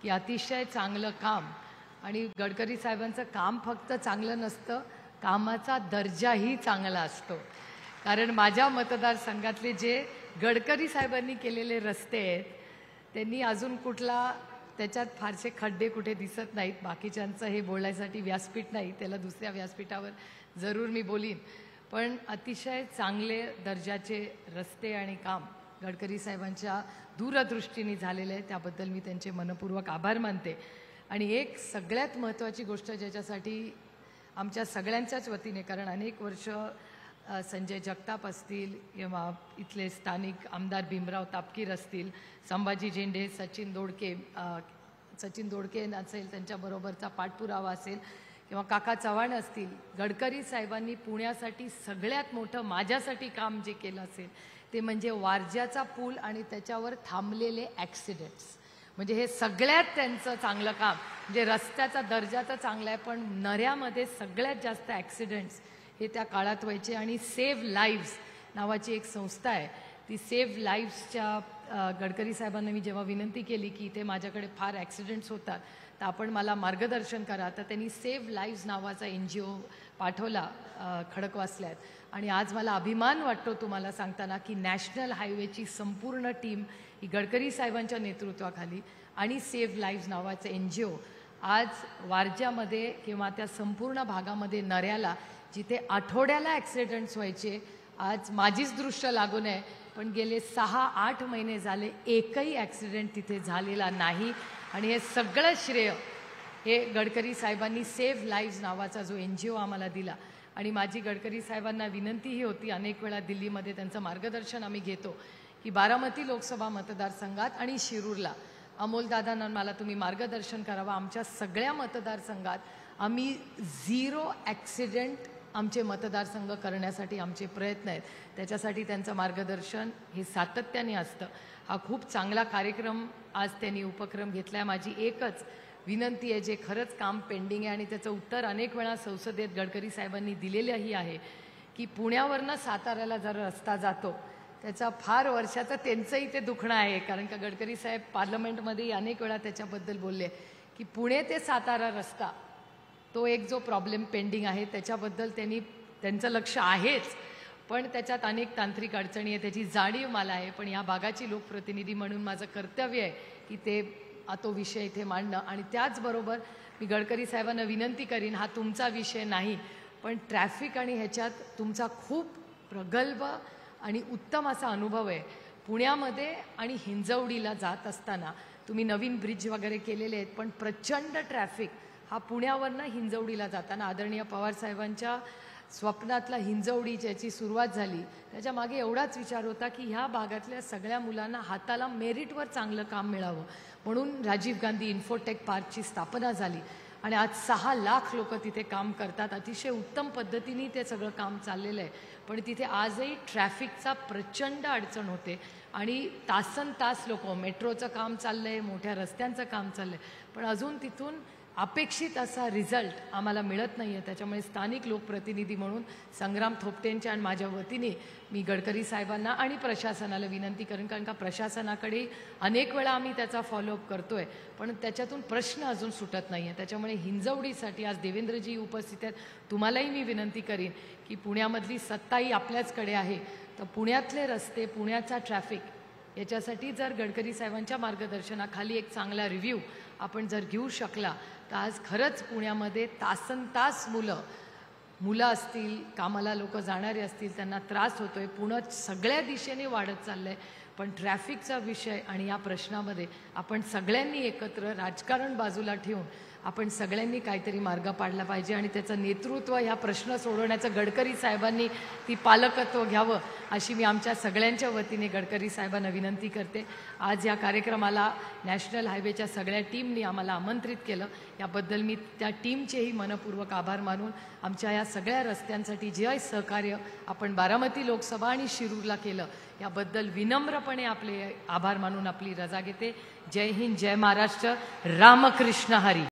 की अतिशय चांगलं काम आणि गडकरी साहेबांचं काम फक्त चांगलं नसतं, कामाचा दर्जाही चांगला असतो। कारण माझ्या मतदारसंघातले जे गडकरी साहेबांनी केलेले रस्ते आहेत त्यांनी अजून कुठला त्याच्यात फारसे खड्डे कुठे दिसत नाहीत। बाकीच्यांचं हे बोलण्यासाठी व्यासपीठ नाही, त्याला दुसऱ्या व्यासपीठावर जरूर मी बोलीन, पण अतिशय चांगले दर्जाचे रस्ते आणि काम गडकरी साहेबांच्या दूरदृष्टीने झालेले आहे, त्याबद्दल मी त्यांचे मनपूर्वक आभार मानते। आणि एक सगळ्यात महत्त्वाची गोष्ट ज्याच्यासाठी आमच्या सगळ्यांच्याच वतीने, कारण अनेक वर्ष संजय जगताप असतील किंवा इथले स्थानिक आमदार भीमराव तापकीर असतील, संभाजी झेंडे, सचिन दोडके असेल, त्यांच्याबरोबरचा पाठपुरावा असेल किंवा काका चव्हाण असतील, गडकरी साहेबांनी पुण्यासाठी सगळ्यात मोठं माझ्यासाठी काम जे केलं असेल ते म्हणजे वारज्याचा पूल आणि त्याच्यावर थांबलेले ॲक्सिडेंट्स। म्हणजे हे सगळ्यात त्यांचं चांगलं काम, म्हणजे रस्त्याचा दर्जा तर चांगला आहे पण नऱ्यामध्ये सगळ्यात जास्त ॲक्सिडेंट्स हे त्या काळात व्हायचे। आणि सेव्ह लाईव्स नावाची एक संस्था आहे, ती सेव्ह लाईव्सच्या गडकरी साहेबांना मी जेव्हा विनंती केली की इथे माझ्याकडे फार ॲक्सिडेंट्स होतात तर आपण मला मार्गदर्शन करा, तर त्यांनी सेव्ह लाईव्स नावाचा NGO पाठवला खडकवासल्यात। आणि आज मला अभिमान वाटतो तुम्हाला सांगताना की नॅशनल हायवेची संपूर्ण टीम ही गडकरी साहेबांच्या नेतृत्वाखाली आणि सेव्ह लाईव्स नावाचं NGO आज वारज्यामध्ये किंवा त्या संपूर्ण भागामध्ये नऱ्याला जिथे आठवड्याला ॲक्सिडेंट्स व्हायचे, आज माझीच दृष्ट लागू नये पण गेले 6-8 महिने झाले एकही ॲक्सिडेंट तिथे झालेला नाही। आणि हे सगळं श्रेय हे गडकरी साहेबांनी सेव्ह लाईव्स नावाचा जो NGO आम्हाला दिला। आणि माझी गडकरी साहेबांना विनंतीही होती, अनेक वेळा दिल्लीमध्ये त्यांचं मार्गदर्शन आम्ही घेतो, की बारामती लोकसभा मतदारसंघात आणि शिरूरला अमोलदादांना मला तुम्ही मार्गदर्शन करावं। आमच्या सगळ्या मतदारसंघात आम्ही 0 ॲक्सिडेंट आमचे मतदारसंघ करण्यासाठी आमचे प्रयत्न आहेत, त्याच्यासाठी त्यांचं मार्गदर्शन हे सातत्याने असतं। हा खूप चांगला कार्यक्रम आज त्यांनी उपक्रम घेतला आहे। माझी एकच विनंती आहे, जे खरंच काम पेंडिंग आहे आणि त्याचं उत्तर अनेक वेळा संसदेत गडकरी साहेबांनी दिलेलंही आहे, की पुण्यावरनं साताऱ्याला जर रस्ता जातो त्याचा फार वर्षाचं त्यांचंही ते दुखणं आहे, कारण का गडकरी साहेब पार्लमेंटमध्येही अनेक वेळा त्याच्याबद्दल बोलले की पुणे ते सातारा रस्ता तो एक जो प्रॉब्लेम पेंडिंग आहे त्याच्याबद्दल त्यांचं लक्ष आहेच, पण त्याच्यात अनेक तांत्रिक अडचणी आहे, त्याची जाणीव मला आहे। पण या भागाची लोकप्रतिनिधी म्हणून माझं कर्तव्य आहे की तो विषय इथे मांडणं। आणि त्याचबरोबर मी गडकरी साहेबांना विनंती करीन, हा तुमचा विषय नाही पण ट्रॅफिक आणि ह्याच्यात तुमचा खूप प्रगल्भ आणि उत्तम असा अनुभव आहे। पुण्यामध्ये आणि हिंजवडीला जात असताना तुम्ही नवीन ब्रिज वगैरे केलेले आहेत, पण प्रचंड ट्रॅफिक हा पुण्यावरनं हिंजवडीला जाताना, आदरणीय पवार साहेबांच्या स्वप्नातला हिंजवडी ज्याची सुरुवात झाली त्याच्या मागे एवढाच विचार होता की ह्या भागातल्या सगळ्या मुलांना हाताला मेरिटवर चांगलं काम मिळावं, म्हणून राजीव गांधी इन्फोटेक पार्कची स्थापना झाली आणि आज 6 लाख लोक तिथे काम करतात। अतिशय उत्तम पद्धतीने ते सगळं काम चाललेलं आहे, पण तिथे आजही ट्रॅफिकचा प्रचंड अडचण होते आणि तासनतास लोक, मेट्रोचं काम चाललं आहे, मोठ्या रस्त्यांचं काम चाललं आहे, पण अजून तिथून अपेक्षित असा रिझल्ट आम्हाला मिळत नाही आहे। त्याच्यामुळे स्थानिक लोकप्रतिनिधी म्हणून संग्राम थोपटेंच्या आणि माझ्या वतीने मी गडकरी साहेबांना आणि प्रशासनाला विनंती करेन, कारण का प्रशासनाकडे अनेक वेळा आम्ही त्याचा फॉलोअप करतो आहे पण त्याच्यातून प्रश्न अजून सुटत नाही आहे। त्याच्यामुळे हिंजवडीसाठी आज देवेंद्रजी उपस्थित आहेत, तुम्हालाही मी विनंती करीन की पुण्यामधली सत्ताही आपल्याचकडे आहे, तर पुण्यातले रस्ते, पुण्याचा ट्रॅफिक याच्यासाठी जर गडकरी साहेबांच्या मार्गदर्शनाखाली एक चांगला रिव्ह्यू आपण जर घेऊ शकला तर आज खरंच पुण्यामध्ये तासनतास मुलं असतील, कामाला लोक जाणारे असतील, त्यांना त्रास होतोय। पुणे सगळ्या दिशेने वाढत चाललं आहे, पण ट्रॅफिकचा विषय आणि या प्रश्नामध्ये आपण सगळ्यांनी एकत्र राजकारण बाजूला ठेवून आपण सगळ्यांनी काहीतरी मार्ग पाडला पाहिजे आणि त्याचं नेतृत्व ह्या प्रश्न सोडवण्याचं गडकरी साहेबांनी ती पालकत्व घ्यावं अशी मी आमच्या सगळ्यांच्या वतीने गडकरी साहेबांना विनंती करते। आज या कार्यक्रमाला नॅशनल हायवेच्या सगळ्या टीमनी आम्हाला आमंत्रित केलं, याबद्दल मी त्या टीमचेही मनपूर्वक आभार मानून आमच्या या सगळ्या रस्त्यांसाठी जे सहकार्य आपण बारामती लोकसभा आणि शिरूरला केलं याबद्दल विनम्रपणे आपले आभार मानून आपली रजा घेते। जय हिंद, जय महाराष्ट्र, रामकृष्ण हरी।